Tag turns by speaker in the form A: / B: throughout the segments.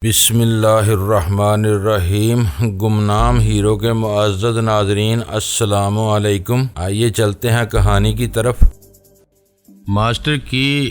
A: بسم اللہ الرحمن الرحیم۔ گمنام ہیرو کے معزز ناظرین، السلام علیکم۔ آئیے چلتے ہیں کہانی کی طرف۔ ماسٹر کی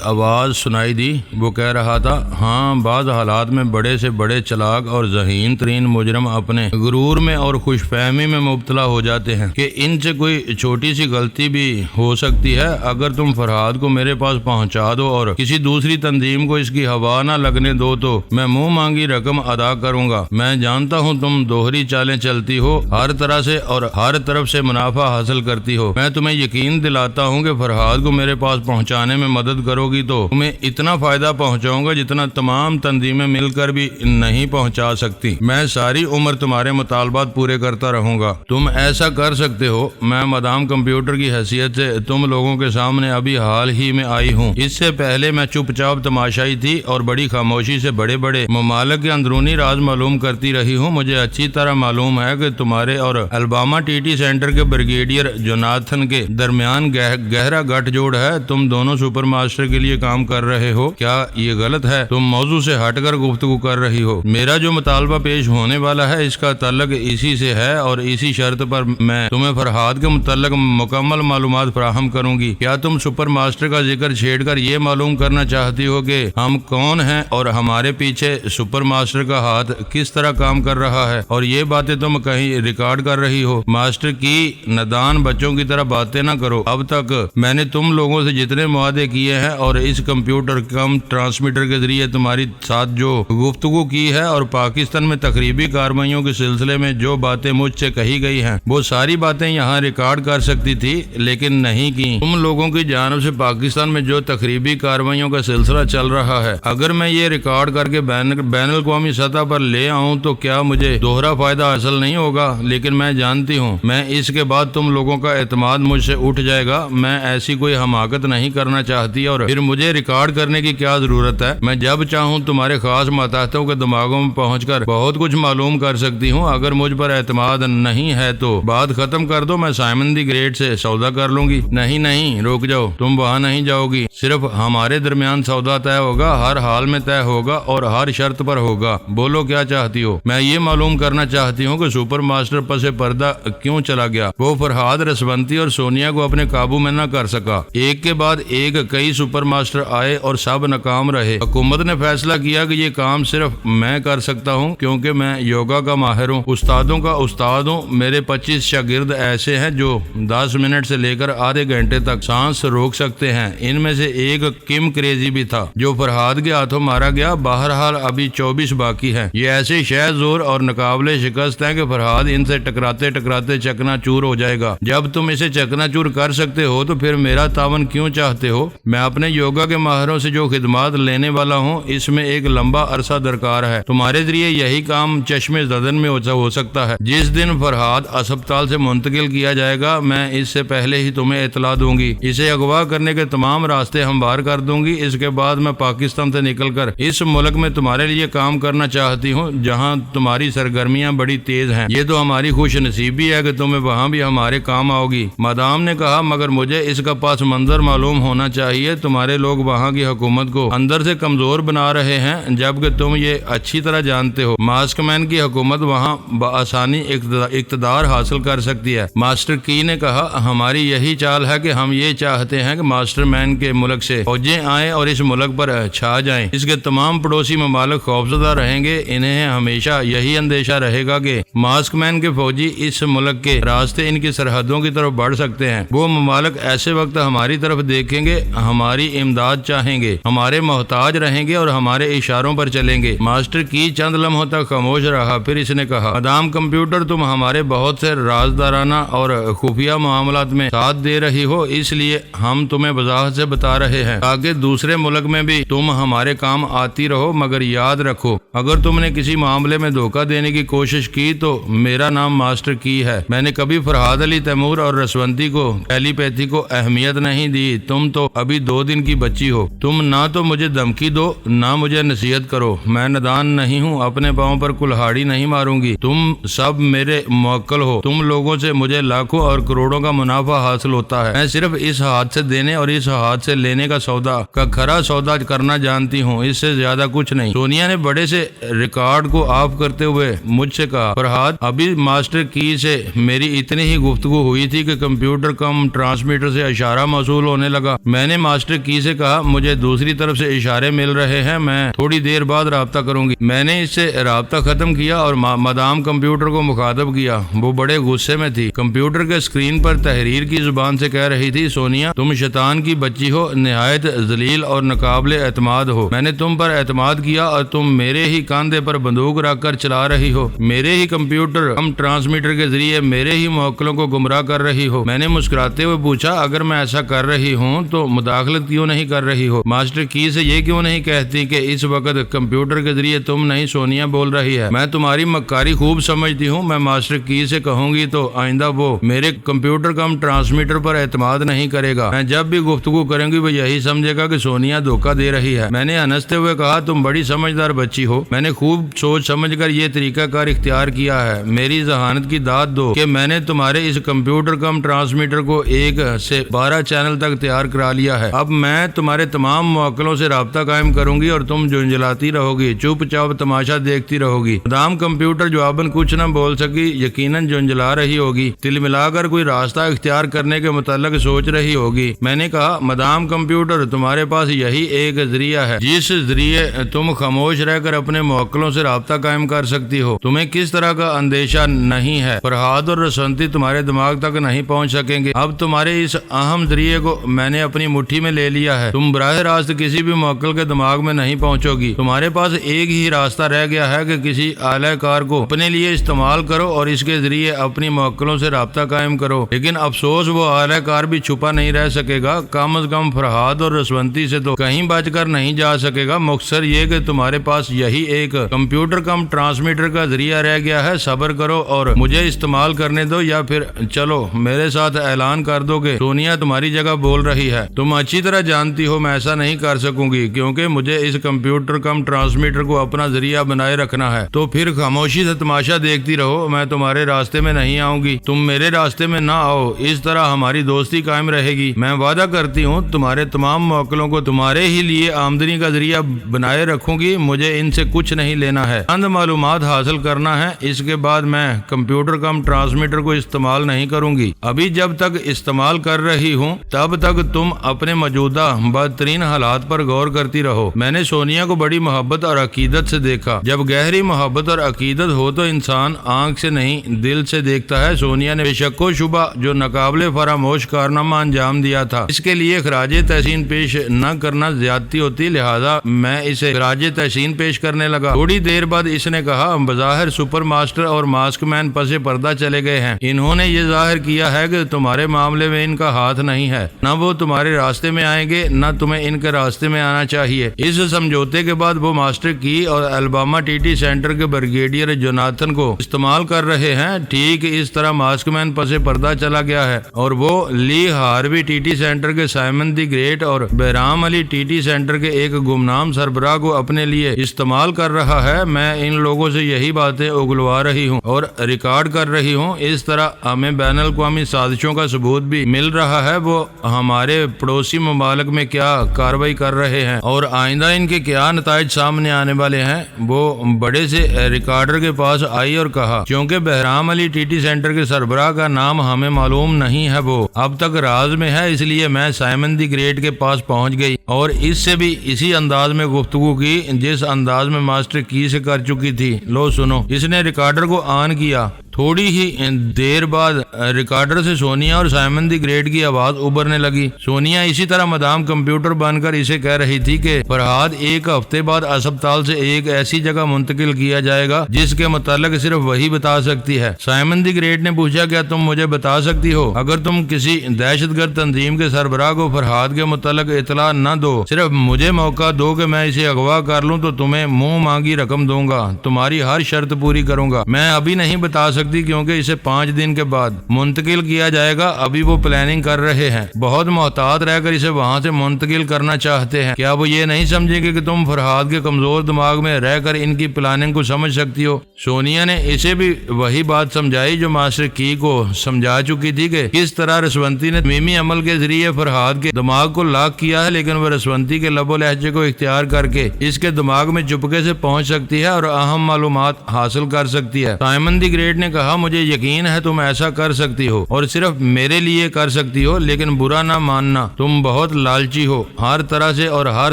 A: آواز سنائی دی۔ وہ کہہ رہا تھا، ہاں، بعض حالات میں بڑے سے بڑے چلاک اور ذہین ترین مجرم اپنے غرور میں اور خوش فہمی میں مبتلا ہو جاتے ہیں کہ ان سے کوئی چھوٹی سی غلطی بھی ہو سکتی ہے۔ اگر تم فرحاد کو میرے پاس پہنچا دو اور کسی دوسری تنظیم کو اس کی ہوا نہ لگنے دو تو میں منہ مانگی رقم ادا کروں گا۔ میں جانتا ہوں تم دوہری چالیں چلتی ہو، ہر طرح سے اور ہر طرف سے منافع حاصل کرتی ہو۔ میں تمہیں یقین دلاتا ہوں کہ فرحاد کو میرے پاس پہنچانے میں مدد کرو گی تو تمہیں اتنا فائدہ پہنچاؤں گا جتنا تمام تنظیمیں مل کر بھی نہیں پہنچا سکتی۔ میں ساری عمر تمہارے مطالبات پورے کرتا رہوں گا۔ تم ایسا کر سکتے ہو۔ میں مدام کمپیوٹر کی حیثیت سے تم لوگوں کے سامنے ابھی حال ہی میں آئی ہوں۔ اس سے پہلے میں چپ چاپ تماشائی تھی اور بڑی خاموشی سے بڑے بڑے ممالک کے اندرونی راز معلوم کرتی رہی ہوں۔ مجھے اچھی طرح معلوم ہے کہ تمہارے اور الباما ٹی ٹی سینٹر کے بریگیڈیئر جوناتھن کے درمیان گہرا گٹھ جوڑ ہے۔ تم دونوں سپر ماسٹر کے لیے کام کر رہے ہو۔ کیا یہ غلط ہے؟ تم موضوع سے ہٹ کر گفتگو کر رہی ہو۔ میرا جو مطالبہ پیش ہونے والا ہے اس کا تعلق اسی سے ہے اور اسی شرط پر میں تمہیں فرحاد کے متعلق مکمل معلومات فراہم کروں گی۔ کیا تم سپر ماسٹر کا ذکر چھیڑ کر یہ معلوم کرنا چاہتی ہو کہ ہم کون ہیں اور ہمارے پیچھے سپر ماسٹر کا ہاتھ کس طرح کام کر رہا ہے؟ اور یہ باتیں تم کہیں ریکارڈ کر رہی ہو؟ ماسٹر کی نادان بچوں کی طرح باتیں نہ کرو۔ اب تک میں نے تم لوگوں سے جتنے معاہدے کیے ہیں اور اس کمپیوٹر کم ٹرانسمیٹر کے ذریعے تمہاری ساتھ جو گفتگو کی ہے اور پاکستان میں تخریبی کارروائیوں کے سلسلے میں جو باتیں مجھ سے کہی گئی ہیں وہ ساری باتیں یہاں ریکارڈ کر سکتی تھی لیکن نہیں کی۔ تم لوگوں کی جانب سے پاکستان میں جو تخریبی کارروائیوں کا سلسلہ چل رہا ہے، اگر میں یہ ریکارڈ کر کے بین الاقوامی سطح پر لے آؤں تو کیا مجھے دوہرا فائدہ حاصل نہیں ہوگا؟ لیکن میں جانتی ہوں میں اس کے بعد تم لوگوں کا اعتماد مجھ سے اٹھ جائے گا۔ میں ایسی کوئی حماقت نہیں کرنا چاہتی اور پھر مجھے ریکارڈ کرنے کی کیا ضرورت ہے؟ میں جب چاہوں تمہارے خاص ماتحتوں کے دماغوں میں پہنچ کر بہت کچھ معلوم کر سکتی ہوں۔ اگر مجھ پر اعتماد نہیں ہے تو بات ختم کر دو، میں سائمن دی گریٹ سے سودا کر لوں گی۔ نہیں، رک جاؤ، تم وہاں نہیں جاؤ گی۔ صرف ہمارے درمیان سودا طے ہوگا، ہر حال میں طے ہوگا اور ہر شرط پر ہوگا۔ بولو کیا چاہتی ہو؟ میں یہ معلوم کرنا چاہتی ہوں کہ سپر ماسٹر پس پردہ کیوں چلا گیا؟ وہ فرحاد رسونتی اور سونیا کو اپنے قابو میں نہ کر سکا۔ ایک کے بعد ایک کئی سپر ماسٹر آئے اور سب ناکام رہے۔ حکومت نے فیصلہ کیا کہ یہ کام صرف میں کر سکتا ہوں کیونکہ میں یوگا کا ماہر ہوں، استادوں کا استاد ہوں۔ میرے 25 شاگرد ایسے ہیں جو 10 منٹ سے لے کر آدھے گھنٹے تک سانس روک سکتے ہیں۔ ان میں سے ایک کم کریزی بھی تھا جو فرحاد کے ہاتھوں مارا گیا۔ بہرحال ابھی 24 باقی ہیں۔ یہ ایسے شہ زور اور ناقابل شکست ہیں کہ فرحاد ان سے ٹکراتے ٹکراتے چکنا چور ہو جائے گا۔ جب تم اسے چکنا چور کر سکتے ہو تو پھر میرا تعاون کیوں چاہتے ہو؟ میں اپنے یوگا کے ماہروں سے جو خدمات لینے والا ہوں اس میں ایک لمبا عرصہ درکار ہے۔ تمہارے ذریعے یہی کام چشم زدن میں ہو سکتا ہے۔ جس دن فرحاد اسپتال سے منتقل کیا جائے گا میں اس سے پہلے ہی تمہیں اطلاع دوں گی۔ اسے اغوا کرنے کے تمام راستے ہموار کر دوں گی۔ اس کے بعد میں پاکستان سے نکل کر اس ملک میں تمہارے لیے کام کرنا چاہتی ہوں جہاں تمہاری سرگرمیاں بڑی تیز ہیں۔ یہ تو ہماری خوش نصیبی ہے کہ تمہیں وہاں بھی ہمارے کام آؤ گی۔ مدام نے کہا، مگر مجھے اس کا پس منظر معلوم ہونا چاہیے۔ تمہارے لوگ وہاں کی حکومت کو اندر سے کمزور بنا رہے ہیں جبکہ تم یہ اچھی طرح جانتے ہو ماسک مین کی حکومت وہاں بآسانی اقتدار حاصل کر سکتی ہے۔ ماسٹر کی نے کہا، ہماری یہی چال ہے کہ ہم یہ چاہتے ہیں کہ ماسٹر مین کے ملک سے فوجیں آئیں اور اس ملک پر چھا جائیں۔ اس کے تمام پڑوسی ممالک خوفزدہ رہیں گے۔ انہیں ہمیشہ یہی اندیشہ رہے گا کہ ماسک مین کے فوجی اس ملک کے راستے ان کی سرحدوں کی طرف بڑھ سکتے ہیں۔ وہ ممالک ایسے وقت ہماری طرف دیکھیں گے، ہماری امداد چاہیں گے، ہمارے محتاج رہیں گے اور ہمارے اشاروں پر چلیں گے۔ ماسٹر کی چند لمحوں تک خاموش رہا، پھر اس نے کہا، مدام کمپیوٹر، تم ہمارے بہت سے رازدارانہ اور خفیہ معاملات میں ساتھ دے رہی ہو، اس لیے ہم تمہیں وضاحت سے بتا رہے ہیں تاکہ دوسرے ملک میں بھی تم ہمارے کام آتی رہو۔ مگر یاد رکھو، اگر تم نے کسی معاملے میں دھوکہ دینے کی کوشش کی تو میرا نام ماسٹر کی ہے۔ میں نے کبھی فرحاد علی تیمور اور رسونتی کو ٹیلی پیتھی کو اہمیت نہیں نہیں دی, تم تو ابھی 2 دن کی بچی ہو. تم نہ تو مجھے دھمکی دو نہ مجھے نصیحت کرو. میں نادان نہیں ہوں, اپنے پاؤں پر کلہاڑی نہیں ماروں گی. تم سب میرے موکل ہو. تم لوگوں سے مجھے لاکھوں اور کروڑوں کا منافع حاصل ہوتا ہے. میں صرف اس ہاتھ سے دینے اور اس ہاتھ سے لینے کا کھرا سودا کرنا جانتی ہوں, اس سے زیادہ کچھ نہیں. سونیا نے بڑے سے ریکارڈ کو آف کرتے ہوئے مجھ سے کہا, فرحاد, ابھی ماسٹر کی سے میری اتنی ہی گفتگو ہوئی تھی کہ کمپیوٹر کم ٹرانسمیٹر سے اشارہ موصول ہونے لگا. میں نے ماسٹر کی سے کہا, مجھے دوسری طرف سے اشارے مل رہے ہیں, میں تھوڑی دیر بعد رابطہ کروں گی. میں نے اس سے رابطہ ختم کیا اور مدام کمپیوٹر کو مخاطب کیا. وہ بڑے غصے میں تھی. کمپیوٹر کے اسکرین پر تحریر کی زبان سے کہہ رہی تھی, سونیا, تم شیطان کی بچی ہو, نہایت ذلیل اور ناقابل اعتماد ہو. میں نے تم پر اعتماد کیا اور تم میرے ہی کاندھے پر بندوق رکھ کر چلا رہی ہو. میرے ہی کمپیوٹر کم ٹرانسمیٹر کے ذریعے میرے ہی موکلوں کو گمراہ کر رہی ہو. میں نے مسکراتے ہوئے پوچھا, اگر میں ایسا کر رہی ہوں تو مداخلت کیوں نہیں کر رہی ہو؟ ماسٹر کی سے یہ کیوں نہیں کہتی کہ اس وقت کمپیوٹر کے ذریعے تم نہیں سونیا بول رہی ہے؟ میں تمہاری مکاری خوب سمجھتی ہوں. میں ماسٹر کی سے کہوں گی تو آئندہ وہ میرے کمپیوٹر کم ٹرانسمیٹر پر اعتماد نہیں کرے گا. میں جب بھی گفتگو کریں گی وہ یہی سمجھے گا کہ سونیا دھوکہ دے رہی ہے. میں نے ہنستے ہوئے کہا, تم بڑی سمجھدار بچی ہو. میں نے خوب سوچ سمجھ کر یہ طریقہ کار اختیار کیا ہے. میری ذہانت کی داد دو کہ میں نے تمہارے اس کمپیوٹر کم ٹرانسمیٹر کو 1 سے 12 چینل تک تیار کرا لیا ہے. اب میں تمہارے تمام موکلوں سے رابطہ قائم کروں گی اور تم جھنجھلاتی رہو گی, چپ چاپ تماشا دیکھتی رہو گی. مدام کمپیوٹر جواباً کچھ نہ بول سکی. یقیناً جھنجھلا رہی ہوگی, تل ملا کر کوئی راستہ اختیار کرنے کے متعلق سوچ رہی ہوگی. میں نے کہا, مدام کمپیوٹر, تمہارے پاس یہی ایک ذریعہ ہے جس ذریعے تم خاموش رہ کر اپنے موکلوں سے رابطہ قائم کر سکتی ہو. تمہیں کس طرح کا اندیشہ نہیں ہے؟ فرحاد اور رسنتی تمہارے دماغ تک نہیں پہنچ سکیں گے. اب تمہارے اس اہم ذریعے کو میں نے اپنی مٹھی میں لے لیا ہے. تم براہ راست کسی بھی موکل کے دماغ میں نہیں پہنچو گی. تمہارے پاس ایک ہی راستہ رہ گیا ہے کہ کسی اعلی کار کو اپنے لیے استعمال کرو اور اس کے ذریعے اپنی موکلوں سے رابطہ قائم کرو. لیکن افسوس, وہ اعلی کار بھی چھپا نہیں رہ سکے گا. کم از کم فرحاد اور رسونتی سے تو کہیں بچ کر نہیں جا سکے گا. مختصر یہ کہ تمہارے پاس یہی ایک کمپیوٹر کم ٹرانسمیٹر کا ذریعہ رہ گیا ہے. صبر کرو اور مجھے استعمال کرنے دو, یا پھر چلو میرے ساتھ اعلان کر دو کہ سونیا تمہاری جگہ بول رہی ہے. تم اچھی طرح جانتی ہو میں ایسا نہیں کر سکوں گی, کیونکہ مجھے اس کمپیوٹر کم ٹرانسمیٹر کو اپنا ذریعہ بنائے رکھنا ہے. تو پھر خاموشی سے تماشا دیکھتی رہو. میں تمہارے راستے میں نہیں آؤں گی, تم میرے راستے میں نہ آؤ. اس طرح ہماری دوستی قائم رہے گی. میں وعدہ کرتی ہوں تمہارے تمام موکلوں کو تمہارے ہی لیے آمدنی کا ذریعہ بنائے رکھوں گی. مجھے ان سے کچھ نہیں لینا ہے, چند معلومات حاصل کرنا ہے. اس کے بعد میں کمپیوٹر کم ٹرانسمیٹر کو استعمال نہیں کروں گی. ابھی جب تک استعمال کر رہی ہوں تب تک تم اپنے موجودہ بدترین حالات پر غور کرتی رہو. میں نے سونیا کو بڑی محبت اور عقیدت سے دیکھا. جب گہری محبت اور عقیدت ہو تو انسان آنکھ سے نہیں دل سے دیکھتا ہے. سونیا نے بے شک و شبہ جو ناقابل فراموش کارنامہ انجام دیا تھا, اس کے لیے خراج تحسین پیش نہ کرنا زیادتی ہوتی, لہذا میں اسے خراج تحسین پیش کرنے لگا. تھوڑی دیر بعد اس نے کہا, بظاہر سپر ماسٹر اور ماسک مین پس پردہ چلے گئے ہیں. انہوں نے یہ ظاہر کیا ہے کہ تمہارے معاملے میں ان کا ہاتھ نہیں ہے. نہ وہ تمہارے راستے میں آئیں گے نہ تمہیں ان کے راستے میں آنا چاہیے. اس سمجھوتے کے بعد وہ ماسٹر کی اور الاباما ٹی ٹی سینٹر کے بریگیڈیئر جوناتھن کو استعمال کر رہے ہیں. ٹھیک اس طرح ماسک مین پس پردہ چلا گیا ہے اور وہ لی ہاروی ٹی ٹی سینٹر کے سائمن دی گریٹ اور بہرام علی ٹی ٹی سینٹر کے ایک گمنام سربراہ کو اپنے لیے استعمال کر رہا ہے. میں ان لوگوں سے یہی باتیں اگلوا رہی ہوں اور ریکارڈ کر رہی ہوں. اس طرح ہمیں بین الاقوامی سازشوں کا ثبوت بھی مل رہا ہے. وہ ہمارے پڑوسی ممالک میں کیا کارروائی کر رہے ہیں اور آئندہ ان کے کیا نتائج سامنے آنے والے ہیں. وہ بڑے سے ریکارڈر کے پاس آئی اور کہا, کیونکہ بہرام علی ٹی ٹی سینٹر کے سربراہ کا نام ہمیں معلوم نہیں ہے, وہ اب تک راز میں ہے, اس لیے میں سائمن دی گریٹ کے پاس پہنچ گئی اور اس سے بھی اسی انداز میں گفتگو کی جس انداز میں ماسٹر کی سے کر چکی تھی. لو سنو. اس نے ریکارڈر کو آن کیا. تھوڑی ہی دیر بعد ریکارڈر سے سونیا اور سائمن دی گریٹ کی آواز ابھرنے لگی. سونیا اسی طرح مدام کمپیوٹر بن کر اسے کہہ رہی تھی کہ فرحاد 1 ہفتے بعد اسپتال سے ایک ایسی جگہ منتقل کیا جائے گا جس کے متعلق صرف وہی بتا سکتی ہے. سائمن دی گریٹ نے پوچھا, کیا تم مجھے بتا سکتی ہو؟ اگر تم کسی دہشت گرد تنظیم کے سربراہ کو فرحاد کے متعلق اطلاع نہ دو، صرف مجھے موقع دو کہ میں اسے اغوا کر لوں تو تمہیں منہ مانگی رقم دوں گا، تمہاری ہر شرط پوری کروں گا۔ میں ابھی نہیں بتا سکتی کیونکہ اسے 5 دن کے بعد منتقل کیا جائے گا، ابھی وہ پلاننگ کر رہے ہیں، بہت محتاط رہ کر اسے وہاں سے منتقل کرنا چاہتے ہیں۔ کیا وہ یہ نہیں سمجھیں گے کہ تم فرحاد کے کمزور دماغ میں رہ کر ان کی پلاننگ کو سمجھ سکتی ہو؟ سونیا نے اسے بھی وہی بات سمجھائی جو ماسٹر کی کو سمجھا چکی تھی کہ کس طرح رسونتی نے تمیمی عمل کے ذریعے فرحاد کے دماغ کو لاک کیا ہے، لیکن وہ رسونتی کے لب و لہجے کو اختیار کر کے اس کے دماغ میں چپکے سے پہنچ سکتی ہے اور اہم معلومات حاصل کر سکتی ہے۔ سائمن دی گریٹ نے کہا، مجھے یقین ہے تم ایسا کر سکتی ہو اور صرف میرے لیے کر سکتی ہو، لیکن برا نہ ماننا، تم بہت لالچی ہو، ہر طرح سے اور ہر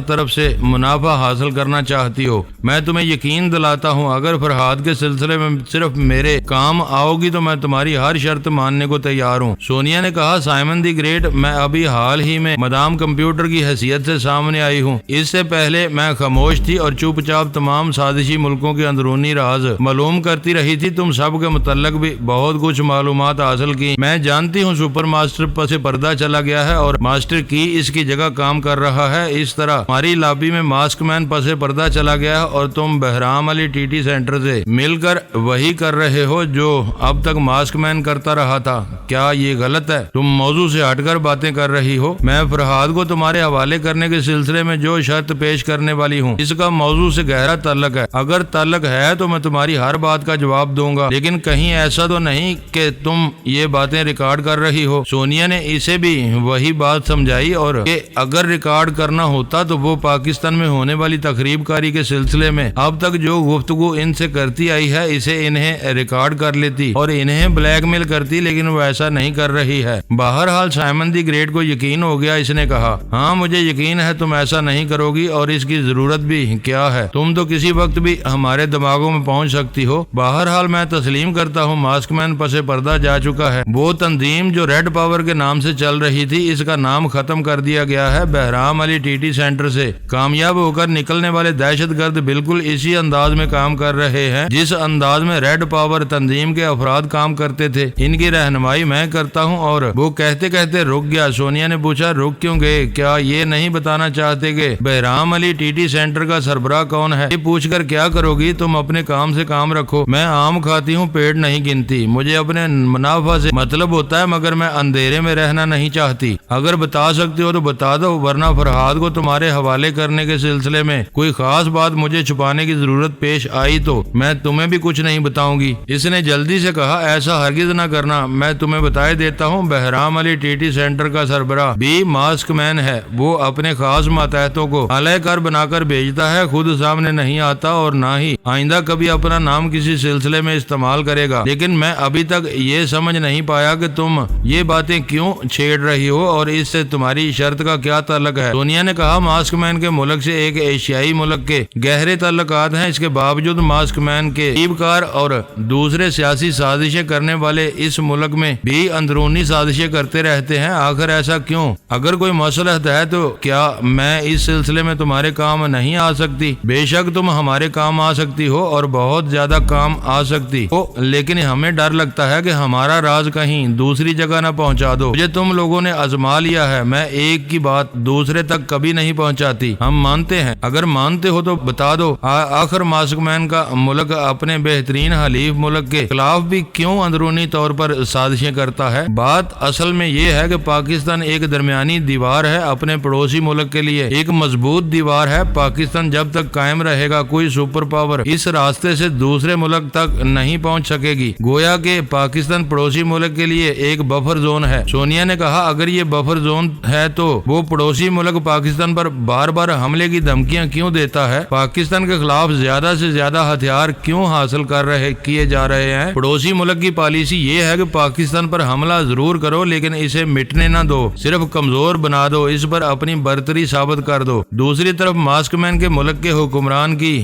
A: طرف سے منافع حاصل کرنا چاہتی ہو۔ میں تمہیں یقین دلاتا ہوں اگر فرحاد کے سلسلے میں صرف میرے کام آؤ گی تو میں تمہاری ہر شرط ماننے کو تیار ہوں۔ سونیا نے کہا، سائمن دی گریٹ، میں ابھی حال ہی میں مدام کمپیوٹر کی حیثیت سے سامنے آئی ہوں، اس سے پہلے میں خاموش تھی اور چپ چاپ تمام سازشی ملکوں کے اندرونی راز معلوم کرتی رہی تھی، تم سب کے متعلق بھی بہت کچھ معلومات حاصل کی۔ میں جانتی ہوں سپر ماسٹر پس پردہ چلا گیا ہے اور ماسٹر کی اس کی جگہ کام کر رہا ہے، اس طرح ہماری لابی میں ماسک مین پس پردہ چلا گیا ہے اور تم بہرام علی ٹی ٹی سینٹر سے مل کر وہی کر رہے ہو جو اب تک ماسک مین کرتا رہا تھا۔ کیا یہ غلط ہے؟ تم موضوع سے ہٹ کر باتیں کر رہی ہو۔ میں فرحاد کو تمہارے حوالے کرنے کے سلسلے میں جو شرط پیش کرنے والی ہوں اس کا موضوع سے گہرا تعلق ہے، اگر تعلق ہے تو میں تمہاری ہر بات کا جواب دوں گا، لیکن کہیں ایسا تو نہیں کہ تم یہ باتیں ریکارڈ کر رہی ہو۔ سونیا نے اسے بھی وہی بات سمجھائی اور کہ اگر ریکارڈ کرنا ہوتا تو وہ پاکستان میں ہونے والی تخریب کاری کے سلسلے میں اب تک جو گفتگو ان سے کرتی آئی ہے اسے انہیں ریکارڈ کر لیتی اور انہیں بلیک میل کرتی، لیکن وہ ایسا نہیں کر رہی ہے۔ بہرحال سائمن دی گریٹ کو یقین ہو گیا، اس نے کہا، ہاں مجھے یقین ہے تم ایسا نہیں کرو گی اور اس کی ضرورت بھی کیا ہے، تم تو کسی وقت بھی ہمارے دماغوں میں پہنچ سکتی ہو۔ بہرحال میں تسلیم کرتا ہوں ماسک مین پس پردہ جا چکا ہے، وہ تنظیم جو ریڈ پاور کے نام سے چل رہی تھی اس کا نام ختم کر دیا گیا ہے۔ بہرام علی ٹی ٹی سینٹر سے کامیاب ہو کر نکلنے والے دہشت گرد بالکل اسی انداز میں کام کر رہے ہیں جس انداز میں ریڈ پاور تنظیم کے افراد کام کرتے تھے، ان کی رہنمائی میں کرتا ہوں۔ اور وہ کہتے کہتے رک گیا۔ سونیا نے پوچھا، رک کیوں گئے؟ کیا یہ نہیں بتانا چاہتے کہ بہرام علی ٹی ٹی سینٹر کا سربراہ کون ہے؟ یہ پوچھ کر کیا کرو گی؟ تم اپنے کام سے کام رکھو۔ میں آم کھاتی ہوں، پیٹ نہیں گنتی، مجھے اپنے منافع سے مطلب ہوتا ہے، مگر میں اندھیرے میں رہنا نہیں چاہتی۔ اگر بتا سکتے ہو تو بتا دو، ورنہ فرحاد کو تمہارے حوالے کرنے کے سلسلے میں کوئی خاص بات مجھے چھپانے کی ضرورت پیش آئی تو میں تمہیں بھی کچھ نہیں بتاؤں گی۔ اس نے جلدی سے کہا، ایسا ہرگز نہ کرنا، میں تمہیں بتائے دیتا ہوں بہرام علی ٹی ٹی سینٹر کا سربراہ بھی ماسک مین ہے، وہ اپنے خاص ماتحتوں کو اعلی کار بنا کر بھیجتا ہے، خود سامنے نہیں آتا اور نہ ہی آئندہ کبھی اپنا نام کسی سلسلے میں استعمال کرے گا، لیکن میں ابھی تک یہ سمجھ نہیں پایا کہ تم یہ باتیں کیوں چھیڑ رہی ہو اور اس سے تمہاری شرط کا کیا تعلق ہے۔ سونیا نے کہا، ماسک مین کے ملک سے ایک ایشیائی ملک کے گہرے تعلقات ہیں، اس کے باوجود ماسک مین کے کار اور دوسرے سیاسی سازشیں کرنے والے اس ملک میں بھی اندرونی سازشیں کرتے رہتے ہیں، آخر ایسا کیوں؟ اگر کوئی مصلحت ہے تو کیا میں اس سلسلے میں تمہارے کام نہیں آ سکتی؟ بے شک تم ہمارے کام آ سکتی ہو اور بہت زیادہ کام آ سکتی ہو، لیکن ہمیں ڈر لگتا ہے کہ ہمارا راز کہیں دوسری جگہ نہ پہنچا دو۔ مجھے تم لوگوں نے آزما لیا ہے، میں ایک کی بات دوسرے تک کبھی نہیں پہنچاتی۔ ہم مانتے ہیں، اگر مانتے ہو تو بتا دو، آخر ماسک مین کا ملک اپنے بہترین حلیف ملک کے خلاف بھی کیوں اندرونی طور پر سازشیں کرتا ہے؟ بات اصل میں یہ ہے کہ پاکستان ایک درمیانی دیوار ہے اپنے پڑوسی ملک کے لیے، ایک مضبوط دیوار ہے۔ پاکستان جب تک قائم رہے گا کوئی سپر پاور اس راستے سے دوسرے ملک تک نہیں پہنچ سکے گی، گویا کہ پاکستان پڑوسی ملک کے لیے ایک بفر زون ہے۔ سونیا نے کہا، اگر یہ بفر زون ہے تو وہ پڑوسی ملک پاکستان پر بار بار حملے کی دھمکیاں کیوں دیتا ہے؟ پاکستان کے خلاف زیادہ سے زیادہ ہتھیار کیوں حاصل کیے جا رہے ہیں؟ پڑوسی ملک کی پالیسی یہ ہے کہ پاکستان پر حملہ ضرور کرو لیکن اسے مٹنے نہ دو، صرف کمزور بنا دو، اس پر اپنی برتری ثابت کر دو۔ دوسری طرف ماسک مین کے ملک کے حکمران کی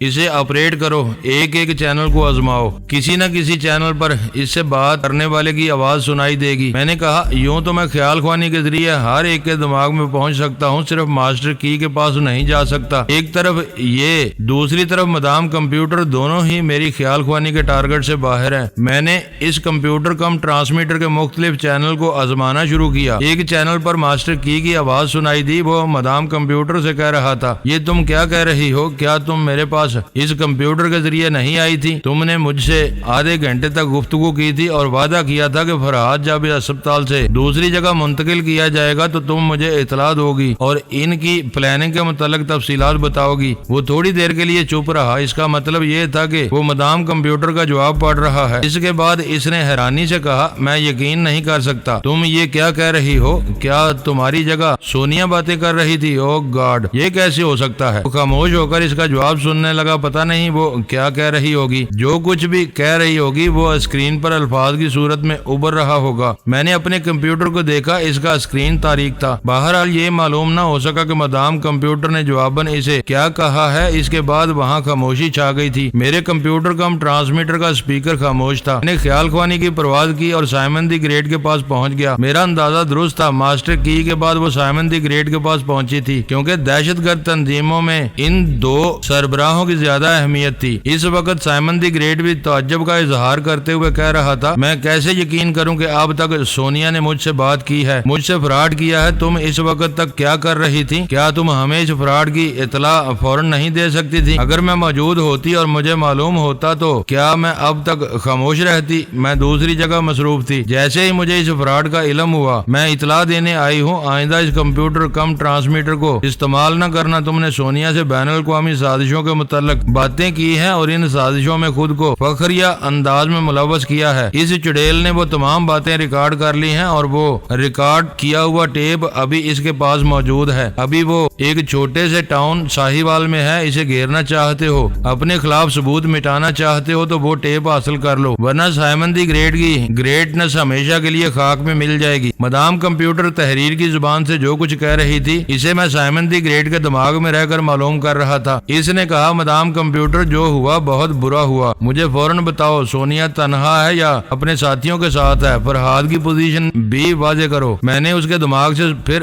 A: اسے آپریٹ کرو، ایک ایک چینل کو آزماؤ، کسی نہ کسی چینل پر اس سے بات کرنے والے کی آواز سنائی دے گی۔ میں نے کہا یوں تو میں خیال خوانی کے ذریعے ہر ایک کے دماغ میں پہنچ سکتا ہوں، صرف ماسٹر کی کے پاس نہیں جا سکتا۔ ایک طرف یہ، دوسری طرف مدام کمپیوٹر، دونوں ہی میری خیال خوانی کے ٹارگٹ سے باہر ہیں۔ میں نے اس کمپیوٹر کم ٹرانسمیٹر کے مختلف چینل کو آزمانا شروع کیا۔ ایک چینل پر ماسٹر کی آواز سنائی دی، وہ مدام کمپیوٹر سے کہہ رہا تھا، یہ تم کیا کہہ رہی ہو؟ کیا تم میرے پاس اس کمپیوٹر کے ذریعے نہیں آئی تھی؟ تم نے مجھ سے آدھے گھنٹے تک گفتگو کی تھی اور وعدہ کیا تھا کہ فرحاد جب اسپتال سے دوسری جگہ منتقل کیا جائے گا تو تم مجھے اطلاع دو گی اور ان کی پلاننگ کے متعلق تفصیلات بتاؤ گی۔ وہ تھوڑی دیر کے لیے چپ رہا، اس کا مطلب یہ تھا کہ وہ مدام کمپیوٹر کا جواب پڑھ رہا ہے۔ اس کے بعد اس نے حیرانی سے کہا، میں یقین نہیں کر سکتا، تم یہ کیا کہہ رہی ہو؟ کیا تمہاری جگہ سونیا باتیں کر رہی تھی؟ او گاڈ، یہ کیسے ہو سکتا ہے؟ وہ خاموش ہو کر اس کا جواب سننے لگا۔ پتہ نہیں وہ کیا کہہ رہی ہوگی، جو کچھ بھی کہہ رہی ہوگی وہ اسکرین پر الفاظ کی صورت میں ابھر رہا ہوگا۔ میں نے اپنے کمپیوٹر کو دیکھا، اس کا اسکرین تاریک تھا۔ بہرحال یہ معلوم نہ ہو سکا کہ مدام کمپیوٹر نے جواباً اسے کیا کہا ہے۔ اس کے بعد وہاں خاموشی چھا گئی تھی۔ میرے کمپیوٹر کا ٹرانسمیٹر کا اسپیکر خاموش تھا۔ میں نے خیال خوانی کی پرواز کی اور سائمن دی گریٹ کے پاس پہنچ گیا۔ میرا اندازہ درست تھا، ماسٹر کی کے بعد وہ سائمن دی گریٹ کے پاس پہنچی تھی، کیونکہ دہشت گرد تنظیموں میں ان دو سربراہوں کی زیادہ اہمیت تھی۔ اس وقت سائمن دی گریٹ بھی تعجب کا اظہار کرتے ہوئے کہہ رہا تھا، میں کیسے یقین کروں کہ اب تک سونیا نے مجھ سے بات کی ہے، مجھ سے فراڈ کیا ہے۔ تم اس وقت تک کیا کر رہی تھی؟ کیا تم ہمیں اس فراڈ کی اطلاع فوراً نہیں دے سکتی تھی؟ اگر میں موجود ہوتی اور مجھے معلوم ہوتا تو کیا میں اب تک خاموش رہتی؟ میں دوسری جگہ مصروف تھی۔ جیسے ہی مجھے اس فراڈ کا علم ہوا، میں اطلاع دینے آئی ہوں، آئندہ اس کمپیوٹر کم ٹرانسمیٹر کو استعمال نہ کرنا۔ تم نے سونیا سے بین الاقوامی سازشوں کے متعلق باتیں کی ہیں اور ان سازشوں میں خود کو فخریہ انداز میں ملوث کیا ہے۔ اس چڑیل نے وہ تمام باتیں ریکارڈ کر لی ہیں اور وہ ریکارڈ کیا ہوا ٹیپ ابھی اس کے پاس موجود ہے۔ ابھی وہ ایک چھوٹے سے ٹاؤن ساہیوال میں ہے، اسے گھیرنا چاہتے ہو، اپنے خلاف ثبوت مٹانا چاہتے ہو تو وہ ٹیپ حاصل کر لو، ورنہ سائمن دی گریٹ کی گریٹنس ہمیشہ کے لیے خاک میں مل جائے گی۔ مدام کمپیوٹر تحریر کی زبان سے جو کچھ کہہ رہی تھی، اسے میں سائمن دی گریٹ کے دماغ میں رہ کر معلوم کر رہا تھا۔ اس نے کہا، مدام کمپیوٹر جو ہوا بہت برا ہوا، مجھے فوراً بتاؤ سونیا تنہا ہے یا اپنے ساتھیوں کے ساتھ ہے؟ فرحاد کی پوزیشن بھی واضح کرو۔ میں نے اس کے دماغ سے پھر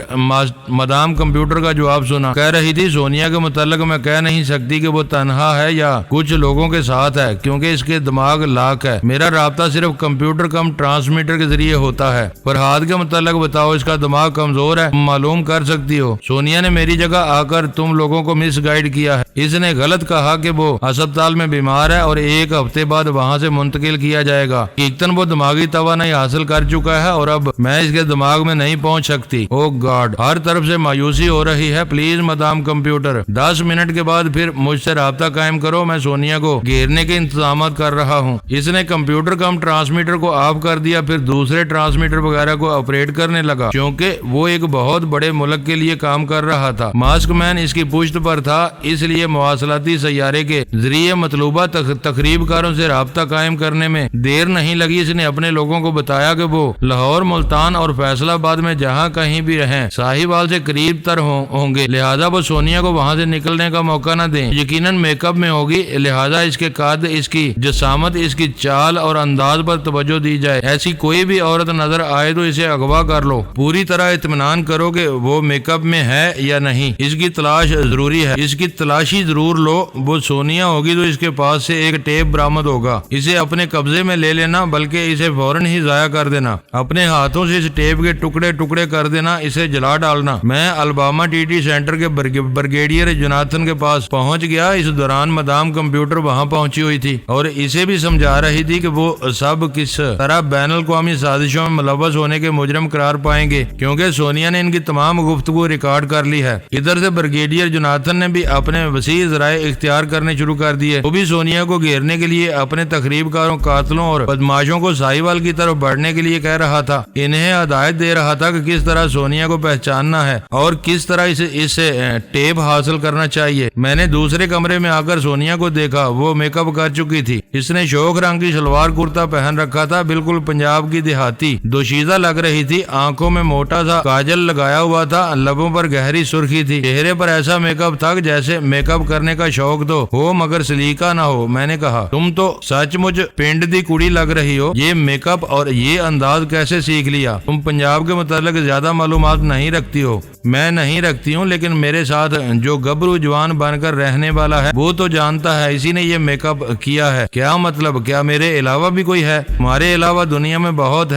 A: مدام کمپیوٹر کا جواب سنا، کہہ رہی تھی، سونیا کے متعلق میں کہہ نہیں سکتی کہ وہ تنہا ہے یا کچھ لوگوں کے ساتھ ہے، کیونکہ اس کے دماغ لاک ہے۔ میرا رابطہ صرف کمپیوٹر کم ٹرانسمیٹر کے ذریعے ہوتا ہے۔ فرحاد کے متعلق بتاؤ، اس کا دماغ کمزور ہے، معلوم کر سکتی ہو۔ سونیا نے میری جگہ آ کر تم لوگوں کو مس گائیڈ کیا ہے۔ اس نے غلط کہا کہ وہ اسپتال میں بیمار ہے اور ایک ہفتے بعد وہاں سے منتقل کیا جائے گا۔ یقیناً وہ دماغی توانائی حاصل کر چکا ہے اور اب میں اس کے دماغ میں نہیں پہنچ سکتی۔ او گاڈ، ہر طرف سے مایوسی ہو رہی ہے۔ پلیز مدام کمپیوٹر 10 منٹ کے بعد پھر مجھ سے رابطہ قائم کرو، میں سونیا کو گھیرنے کے انتظامات کر رہا ہوں۔ اس نے کمپیوٹر کم ٹرانسمیٹر کو آف کر دیا، پھر دوسرے ٹرانسمیٹر وغیرہ کو آپریٹ کرنے لگا، کیونکہ وہ ایک بہت بڑے ملک کے لیے کام کر رہا تھا۔ ماسک مین اس کی پشت پر تھا، اس لیے مواصلاتی سیارے کے ذریعے مطلوبہ تقریب کاروں سے رابطہ قائم کرنے میں دیر نہیں لگی۔ اس نے اپنے لوگوں کو بتایا کہ وہ لاہور، ملتان اور فیصل آباد میں جہاں کہیں بھی رہیں ساہیوال سے قریب تر ہوں گے، لہذا وہ سونیا کو وہاں سے نکلنے کا موقع نہ دیں۔ یقیناً میک اپ میں ہوگی، لہذا اس کے قد، اس کی جسامت، اس کی چال اور انداز پر توجہ دی جائے۔ ایسی کوئی بھی عورت نظر آئے تو اسے اغوا کر لو، پوری طرح اطمینان کرو کہ وہ میک اپ میں ہے یا نہیں۔ اس کی تلاش ضروری ہے، اس کی تلاشی ضرور لو۔ وہ سونیا ہوگی تو اس کے پاس سے ایک ٹیپ برآمد ہوگا، اسے اپنے قبضے میں لے لینا، بلکہ اسے فوراً ہی ضائع کر دینا، اپنے ہاتھوں سے اس ٹیپ کے ٹکڑے ٹکڑے کر دینا، اسے جلا ڈالنا۔ میں الباما ٹی ٹی سینٹر کے برگیڈیئر جوناتھن کے پاس پہنچ گیا۔ اس دوران مدام کمپیوٹر وہاں پہنچی ہوئی تھی اور اسے بھی سمجھا رہی تھی کہ وہ سب کس طرح بین الاقوامی سازشوں میں ملوث ہونے کے مجرم قرار پائیں گے، کیونکہ سونیا نے ان کی تمام گفتگو ریکارڈ کر لی ہے۔ ادھر سے برگیڈیئر جوناتھن نے بھی اپنے وسیع ذرائع اختیار کرنے شروع کر دیے۔ وہ بھی سونیا کو گھیرنے کے لیے اپنے تخریب کاروں، قاتلوں اور بدماشوں کو ساہیوال کی طرف بڑھنے کے لیے کہہ رہا تھا، انہیں ہدایت دے رہا تھا کہ کس طرح سونیا کو پہچاننا ہے اور کس طرح اسے ٹیپ حاصل کرنا چاہیے۔ میں نے دوسرے کمرے میں آ کر سونیا کو دیکھا، وہ میک اپ کر چکی تھی۔ اس نے شوخ رنگ کی شلوار کرتا کرتا پہن رکھا تھا، بالکل پنجاب کی دیہاتی، دوشیزہ لگ رہی تھی، آنکھوں میں موٹا سا کاجل لگایا ہوا تھا، لبوں پر گہری سرخی تھی، چہرے پر ایسا میک اپ تھا جیسے میک اپ کرنے کا شوق تو ہو مگر سلیقہ نہ ہو۔ میں نے کہا تم تو سچ مچ پنڈ دی کڑی لگ رہی ہو، یہ میک اپ اور یہ انداز کیسے سیکھ لیا؟ تم پنجاب کے متعلق زیادہ معلومات نہیں رکھتی ہو۔ میں نہیں رکھتی ہوں، لیکن میرے ساتھ جو گبرو جوان بن کر رہنے والا ہے وہ تو جانتا ہے اسی نے یہ میک اپ کیا ہے۔ کیا مطلب؟ کیا میرے علاوہ بھی کوئی ہے؟ تمہارے علاوہ دنیا میں بہت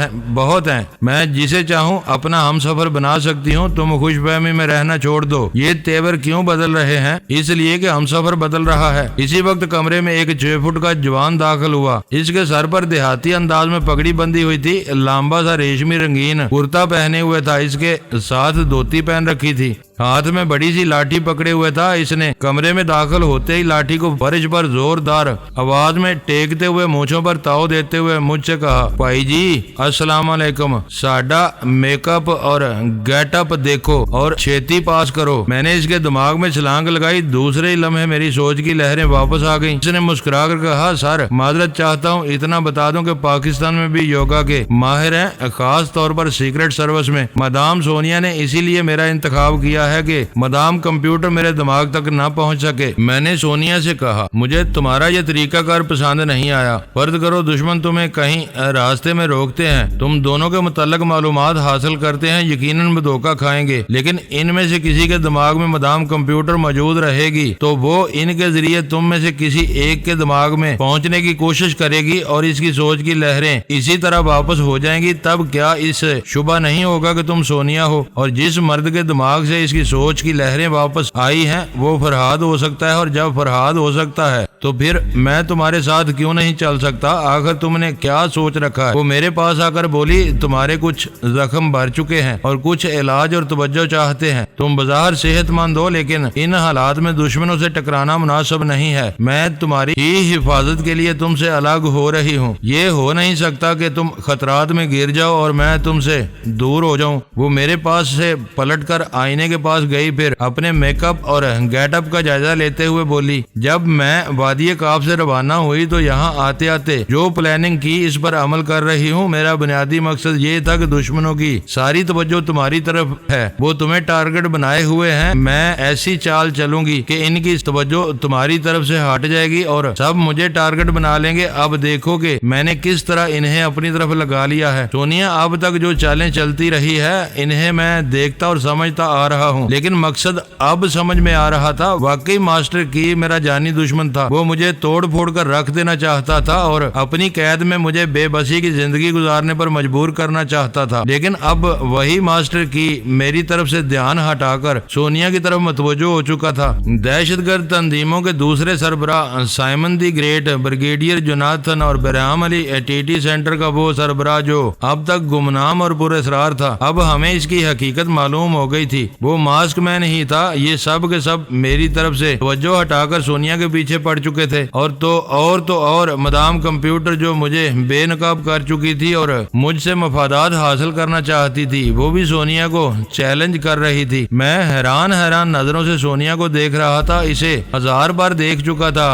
A: ہیں، میں جسے چاہوں اپنا ہم سفر بنا سکتی ہوں۔ تم خوش فہمی میں رہنا چھوڑ دو۔ یہ تیور کیوں بدل رہے ہیں؟ اس لیے کہ ہم سفر بدل رہا ہے۔ اسی وقت کمرے میں ایک 6 فٹ کا جوان داخل ہوا۔ اس کے سر پر دیہاتی انداز میں پگڑی بندی ہوئی تھی، لمبا سا ریشمی رنگین کرتا پہنے ہوئے تھا، اس کے ساتھ دھوتی پہن رکھی تھی، ہاتھ میں بڑی سی لاٹھی پکڑے ہوئے تھا۔ اس نے کمرے میں داخل ہوتے ہی لاٹھی کو فرش پر زوردار آواز میں ٹیکتے ہوئے مونچھوں پر تاؤ دیتے ہوئے مجھ سے کہا، بھائی جی السلام علیکم، ساڈا میک اپ اور گیٹ اپ دیکھو اور چھیتی پاس کرو۔ میں نے اس کے دماغ میں چھلانگ لگائی، دوسرے ہی لمحے میری سوچ کی لہریں واپس آ گئیں۔ اس نے مسکرا کر کہا، سر معذرت چاہتا ہوں، اتنا بتا دوں کہ پاکستان میں بھی یوگا کے ماہر ہیں، خاص طور پر سیکرٹ سروس میں۔ مدام سونیا نے اسی لیے میرا انتخاب کیا ہے کہ مدام کمپیوٹر میرے دماغ تک نہ پہنچ سکے۔ میں نے سونیا سے کہا، مجھے تمہارا یہ طریقہ کار پسند نہیں آیا۔ فرض کرو دشمن تمہیں کہیں راستے میں روکتے ہیں، تم دونوں کے متعلق معلومات حاصل کرتے ہیں، یقیناً دھوکہ کھائیں گے، لیکن ان میں سے کسی کے دماغ میں مدام کمپیوٹر موجود رہے گی تو وہ ان کے ذریعے تم میں سے کسی ایک کے دماغ میں پہنچنے کی کوشش کرے گی اور اس کی سوچ کی لہریں اسی طرح واپس ہو جائیں گی۔ تب کیا اس شبہ نہیں ہوگا کہ تم سونیا ہو، اور جس مرد کے دماغ سے اس کی سوچ کی لہریں واپس آئی ہیں وہ فرہاد ہو سکتا ہے، اور جب فرہاد ہو سکتا ہے تو پھر میں تمہارے ساتھ کیوں نہیں چل سکتا؟ آخر تم نے کیا سوچ رکھا ہے؟ وہ میرے پاس آ کر بولی، تمہارے کچھ زخم بھر چکے ہیں اور کچھ علاج اور توجہ چاہتے ہیں۔ تم بظاہر صحت مند ہو، لیکن ان حالات میں دشمنوں سے ٹکرانا مناسب نہیں ہے۔ میں تمہاری ہی حفاظت کے لیے تم سے الگ ہو رہی ہوں۔ یہ ہو نہیں سکتا کہ تم خطرات میں گر جاؤ اور میں تم سے دور ہو جاؤں۔ وہ میرے پاس سے پلٹ کر آئینے کے پاس گئی، پھر اپنے میک اپ اور گیٹ اپ کا جائزہ لیتے ہوئے بولی، جب میں وادی کاف سے روانہ ہوئی تو یہاں آتے آتے جو پلاننگ کی اس پر عمل کر رہی ہوں۔ میرا بنیادی مقصد یہ تھا کہ دشمنوں کی ساری توجہ تمہاری طرف ہے، وہ تمہیں ٹارگٹ بنائے ہوئے ہیں۔ میں ایسی چال چلوں گی کہ ان کی توجہ تمہاری طرف سے ہٹ جائے گی اور سب مجھے ٹارگٹ بنا لیں گے۔ اب دیکھو کہ میں نے کس طرح انہیں اپنی طرف لگا لیا ہے۔ سونیا، اب تک جو چالیں چلتی رہی ہے انہیں میں دیکھتا اور سمجھتا آ رہا ہوں، لیکن مقصد اب سمجھ میں آ رہا تھا۔ واقعی ماسٹر کی میرا جانی دشمن تھا، وہ مجھے توڑ پھوڑ کر رکھ دینا چاہتا تھا اور اپنی قید میں مجھے بے بسی کی زندگی گزارنے پر مجبور کرنا چاہتا تھا۔ لیکن اب وہی ماسٹر کی میری طرف سے دھیان ہٹا کر سونیا کی طرف متوجہ ہو چکا تھا۔ دہشت گرد تنظیموں کے دوسرے سربراہ Simon the great, brigadier Jonathan اور برہم علی ٹی ٹی سینٹر کا وہ سربراہ جو اب تک گمنام اور پر اسرار تھا، اب ہمیں اس کی حقیقت معلوم ہو گئی تھی۔ وہ ماسک مین ہی تھا۔ یہ سب کے سب میری طرف سے توجہ ہٹا کر سونیا کے پیچھے پڑ چکے تھے، اور مدام کمپیوٹر جو مجھے بے نقاب کر چکی تھی اور مجھ سے مفادات حاصل کرنا چاہتی تھی، وہ بھی سونیا کو چیلنج کر رہی تھی۔ میں حیران نظروں سے سونیا کو دیکھ رہا تھا۔ اسے 1000 بار دیکھ چکا تھا،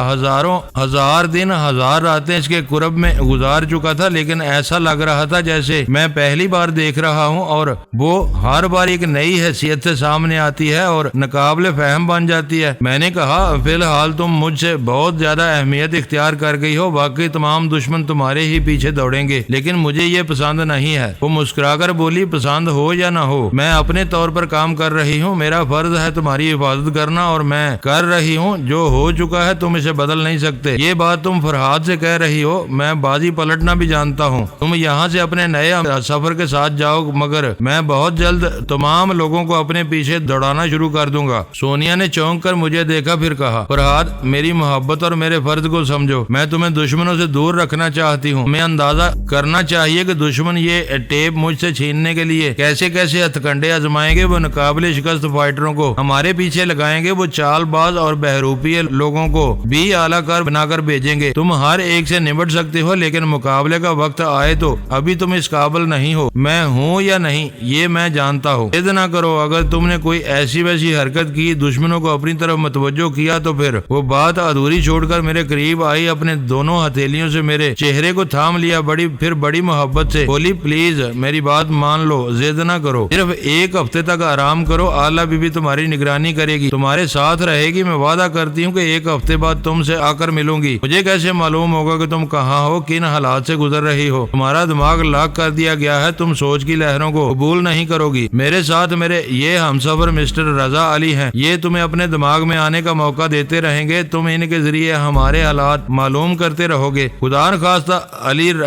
A: ہزار دن 1000 راتیں اس کے قرب میں گزار چکا تھا، لیکن ایسا لگ رہا تھا جیسے میں پہلی بار دیکھ رہا ہوں، اور وہ ہر بار ایک نئی حیثیت سے سامنے آتی ہے اور ناقابل فہم بن جاتی ہے۔ میں نے کہا، فی الحال تم مجھ سے بہت زیادہ اہمیت اختیار کر گئی ہو، واقعی تمام دشمن تمہارے ہی پیچھے دوڑیں گے، لیکن مجھے یہ پسند نہیں ہے۔ وہ مسکرا کر بولی، پسند ہو یا نہ ہو، میں اپنے طور پر کام کر رہی ہوں، میرا فرض ہے تمہاری حفاظت کرنا اور میں کر رہی ہوں۔ جو ہو چکا ہے تم اسے بدل نہیں سکتے۔ یہ بات تم فرحاد سے کہہ رہی ہو، میں بازی پلٹنا بھی جانتا ہوں۔ تم یہاں سے اپنے نئے سفر کے ساتھ جاؤ، مگر میں بہت جلد تمام لوگوں کو اپنے پیچھے دوڑانا شروع کر دوں گا۔ سونیا نے چونک کر مجھے دیکھا، پھر کہا، فرحاد، میری محبت اور میرے فرض کو سمجھو، میں تمہیں دشمنوں سے دور رکھنا چاہتی ہوں۔ میں اندازہ کرنا چاہیے کہ دشمن یہ ٹیپ مجھ سے چھیننے کے لیے کیسے کیسے ہتھکنڈے آزمائیں گے۔ وہ ناقابل شکست فائٹروں کو ہمارے پیچھے لگائیں گے، وہ چال باز اور بہروپیے لوگوں کو بھی اعلیٰ کار بنا کر بھیجیں گے۔ تم ہر ایک سے نمٹ سکتے ہو، لیکن مقابلے کا وقت آئے تو ابھی تم اس قابل نہیں ہو۔ میں ہوں یا نہیں یہ میں جانتا ہوں۔ ضد نہ کرو، اگر تم نے نے کوئی ایسی ویسی حرکت کی، دشمنوں کو اپنی طرف متوجہ کیا تو پھر وہ بات ادھوری چھوڑ کر میرے قریب آئی، اپنے دونوں ہتھیلیوں سے میرے چہرے کو تھام لیا، پھر بڑی محبت سے بولی پلیز میری بات مان لو، ضد نہ کرو، صرف ایک ہفتے تک آرام کرو، آلہ بی بی تمہاری نگرانی کرے گی، تمہارے ساتھ رہے گی، میں وعدہ کرتی ہوں کہ ایک ہفتے بعد تم سے آ کر ملوں گی۔ مجھے کیسے معلوم ہوگا کہ تم کہاں ہو، کن حالات سے گزر رہی ہو؟ تمہارا دماغ لاک کر دیا گیا ہے، تم سوچ کی لہروں کو قبول نہیں کرو گی۔ میرے ساتھ میرے یہ ہمسفر مسٹر رضا علی ہیں، یہ تمہیں اپنے دماغ میں آنے کا موقع دیتے رہیں گے، تم ان کے ذریعے ہمارے حالات معلوم کرتے رہو گے۔ خدا نخواستہ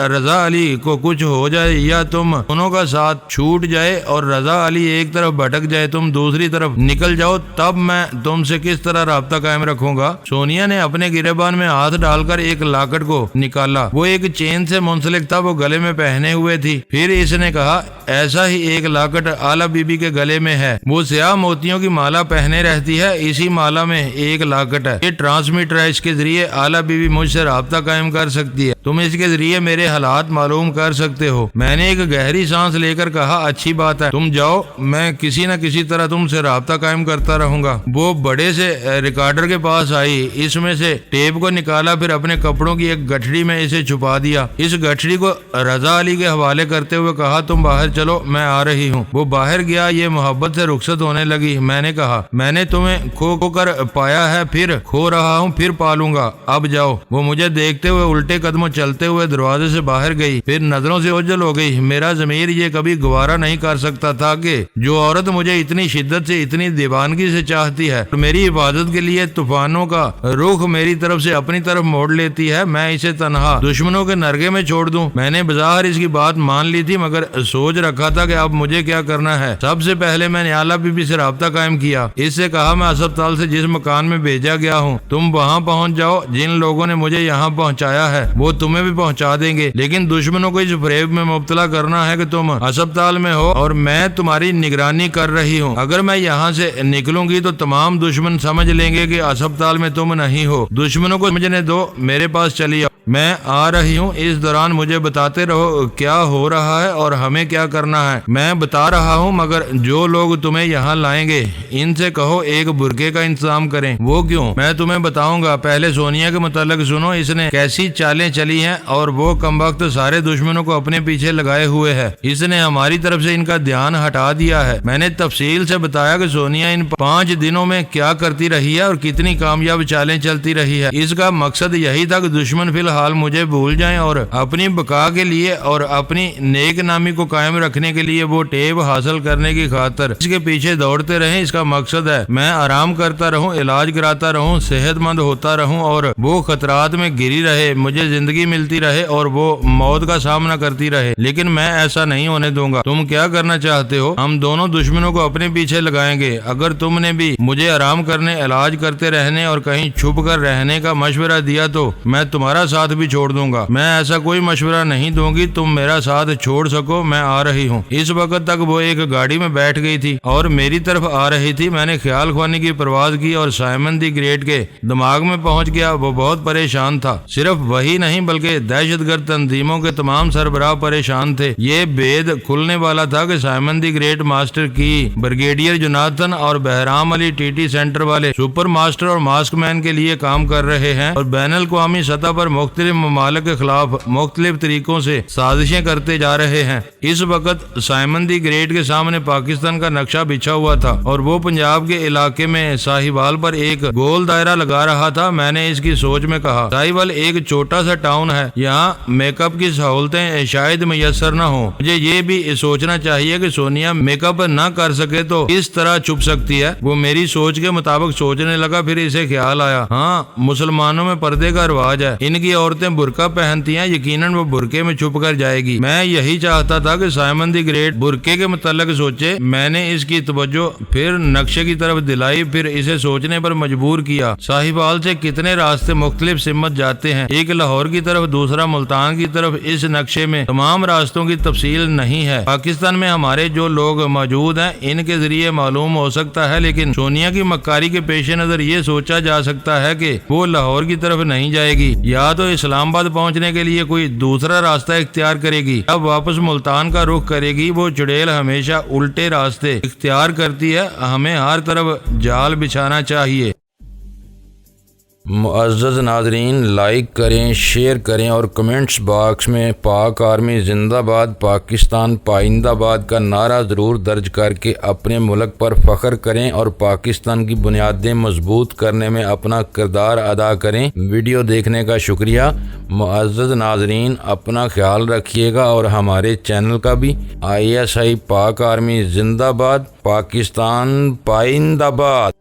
A: رضا علی کو کچھ ہو جائے یا تم دونوں کا ساتھ چھوٹ جائے اور رضا علی ایک طرف بھٹک جائے، تم دوسری طرف نکل جاؤ، تب میں تم سے کس طرح رابطہ قائم رکھوں گا؟ سونیا نے اپنے گریبان میں ہاتھ ڈال کر ایک لاکٹ کو نکالا، وہ ایک چین سے منسلک تھا، وہ گلے میں پہنے ہوئے تھی۔ پھر اس نے کہا ایسا ہی ایک لاکٹ آلہ بی بی کے گلے میں ہے، وہ سیاہ موتیوں کی مالا پہنے رہتی ہے، اسی مالا میں ایک لاکٹ ہے، یہ ٹرانسمیٹر ہے، اس کے ذریعے آلہ بی بی مجھ سے رابطہ قائم کر سکتی ہے، تم اس کے ذریعے میرے حالات معلوم کر سکتے ہو۔ میں نے ایک گہری سانس لے کر کہا اچھی بات ہے، تم جاؤ، میں کسی نہ کسی طرح تم سے رابطہ قائم کرتا رہوں گا۔ وہ بڑے سے ریکارڈر کے پاس آئی، اس میں سے ٹیپ کو نکالا، پھر اپنے کپڑوں کی ایک گٹھڑی میں اسے چھپا دیا، اس گٹھڑی کو رضا علی کے حوالے کرتے ہوئے کہا تم باہر چلو، میں آ رہی ہوں۔ وہ باہر گیا، یہ محبت سے رخصت ہونے لگی۔ میں نے کہا میں نے تمہیں کھو کر پایا ہے، پھر کھو رہا ہوں، پھر پالوں گا، اب جاؤ۔ وہ مجھے دیکھتے ہوئے الٹے قدموں چلتے ہوئے دروازے سے باہر گئی، پھر نظروں سے اوجھل ہو گئی۔ میرا ضمیر یہ کبھی گوارا نہیں کر سکتا تھا کہ جو عورت مجھے اتنی شدت سے، اتنی دیوانگی سے چاہتی ہے، میری حفاظت کے لیے طوفانوں کا رخ میری طرف سے اپنی طرف موڑ لیتی ہے، میں اسے تنہا دشمنوں کے نرگے میں چھوڑ دوں۔ میں نے بظاہر اس کی بات مان لی تھی، مگر سوچ رکھا تھا کہ اب مجھے کیا کرنا ہے۔ سب سے پہلے میں نے آلہ بی بی سے رابطہ قائم کیا، اس سے کہا میں ہسپتال سے جس مکان میں بھیجا گیا ہوں تم وہاں پہنچ جاؤ، جن لوگوں نے مجھے یہاں پہنچایا ہے وہ تمہیں بھی پہنچا دیں گے، لیکن دشمنوں کو اس فریب میں مبتلا کرنا ہے کہ تم ہسپتال میں ہو اور میں تمہاری نگرانی کر رہی ہوں۔ اگر میں یہاں سے نکلوں گی تو تمام دشمن سمجھ لیں گے کہ ہسپتال میں تم نہیں ہو، دشمنوں کو سمجھنے دو، میرے پاس چلی آؤ، میں آ رہی ہوں، اس دوران مجھے بتاتے رہو کیا ہو رہا ہے اور ہمیں کیا کرنا ہے۔ میں بتا رہا ہوں، مگر جو لوگ تمہیں یہاں لائیں گے ان سے کہو ایک برقعے کا انتظام کریں۔ وہ کیوں؟ میں تمہیں بتاؤں گا، پہلے سونیا کے متعلق سنو، اس نے کیسی چالیں چلی ہیں اور وہ کم وقت سارے دشمنوں کو اپنے پیچھے لگائے ہوئے ہے، اس نے ہماری طرف سے ان کا دھیان ہٹا دیا ہے۔ میں نے تفصیل سے بتایا کہ سونیا ان 5 دنوں میں کیا کرتی رہی ہے اور کتنی کامیاب چالیں چلتی رہی ہے۔ اس کا مقصد یہی تھا کہ دشمن فی الحال مجھے بھول جائیں اور اپنی بقا کے لیے اور اپنی نیک نامی کو قائم رکھنے کے لیے وہ ٹیپ حاصل کرنے کی خاطر اس کے پیچھے دوڑتے رہیں۔ اس کا مقصد ہے میں آرام کرتا رہوں، علاج کراتا رہوں، صحت مند ہوتا رہوں اور وہ خطرات میں گری رہے، مجھے زندگی ملتی رہے اور وہ موت کا سامنا کرتی رہے، لیکن میں ایسا نہیں ہونے دوں گا۔ تم کیا کرنا چاہتے ہو؟ ہم دونوں دشمنوں کو اپنے پیچھے لگائیں گے۔ اگر تم نے بھی مجھے آرام کرنے، علاج کرتے رہنے اور کہیں چھپ کر رہنے کا مشورہ دیا تو میں تمہارا ساتھ بھی چھوڑ دوں گا۔ میں ایسا کوئی مشورہ نہیں دوں گی تم میرا ساتھ چھوڑ سکو، میں آ رہی ہوں۔ اس وقت تک وہ ایک گاڑی میں بیٹھ گئی تھی اور میری طرف آ رہی تھی۔ میں نے خیال خوانے کی پرواز کی اور سائمن دی گریٹ کے دماغ میں پہنچ گیا۔ وہ بہت پریشان تھا، صرف وہی نہیں بلکہ دہشت گرد تنظیموں کے تمام سربراہ پریشان تھے۔ یہ بید کھلنے والا تھا کہ سائمن دی گریٹ ماسٹر کی، بریگیڈیئر جوناتھن اور بہرام علی ٹی ٹی سینٹر والے سپر ماسٹر اور ماسک مین کے لیے کام کر رہے ہیں اور بین الاقوامی سطح پر مختلف ممالک کے خلاف مختلف طریقوں سے سازشیں کرتے جا رہے ہیں۔ اس وقت سائمن دی گریٹ کے سامنے پاکستان کا نقشہ بچھا ہوا تھا اور وہ پنجاب کے علاقے میں ساہیوال پر ایک گول دائرہ لگا رہا تھا۔ میں نے اس کی سوچ میں کہا ساہیوال ایک چھوٹا سا ٹاؤن ہے، یہاں میک اپ کی سہولتیں شاید میسر نہ ہوں۔ مجھے یہ بھی سوچنا چاہیے کہ سونیا میک اپ نہ کر سکے تو کس طرح چھپ سکتی ہے۔ وہ میری سوچ کے مطابق سوچنے لگا، پھر اسے خیال آیا ہاں مسلمانوں میں پردے کا رواج ہے، ان کی عورتیں برقع پہنتی ہیں، یقیناً وہ برقعے میں چھپ کر جائے گی۔ میں یہی چاہتا تھا کہ سائمن دی گریٹ برقعے کے متعلق سوچے۔ میں نے اس کی توجہ پھر نقشے کی طرف دلائی، پھر اسے سوچنے پر مجبور کیا۔ ساہیوال سے کتنے راستے مختلف سمت جاتے ہیں، ایک لاہور کی طرف، دوسرا ملتان کی طرف۔ اس نقشے میں تمام راستوں کی تفصیل نہیں ہے۔ پاکستان میں ہمارے جو لوگ موجود ہیں ان کے ذریعے معلوم ہو سکتا ہے، لیکن سونیا کی مکاری کے پیش نظر یہ سوچا جا سکتا ہے کہ وہ لاہور کی طرف نہیں جائے گی، یا تو تو اسلام آباد پہنچنے کے لیے کوئی دوسرا راستہ اختیار کرے گی، اب واپس ملتان کا رخ کرے گی۔ وہ چڑیل ہمیشہ الٹے راستے اختیار کرتی ہے، ہمیں ہر طرف جال بچھانا چاہیے۔ معزز ناظرین، لائک کریں، شیئر کریں اور کمنٹس باکس میں پاک آرمی زندہ باد، پاکستان پائندہ باد کا نعرہ ضرور درج کر کے اپنے ملک پر فخر کریں اور پاکستان کی بنیادیں مضبوط کرنے میں اپنا کردار ادا کریں۔ ویڈیو دیکھنے کا شکریہ۔ معزز ناظرین، اپنا خیال رکھیے گا اور ہمارے چینل کا بھی۔ ISI پاک آرمی زندہ باد، پاکستان پائندہ باد۔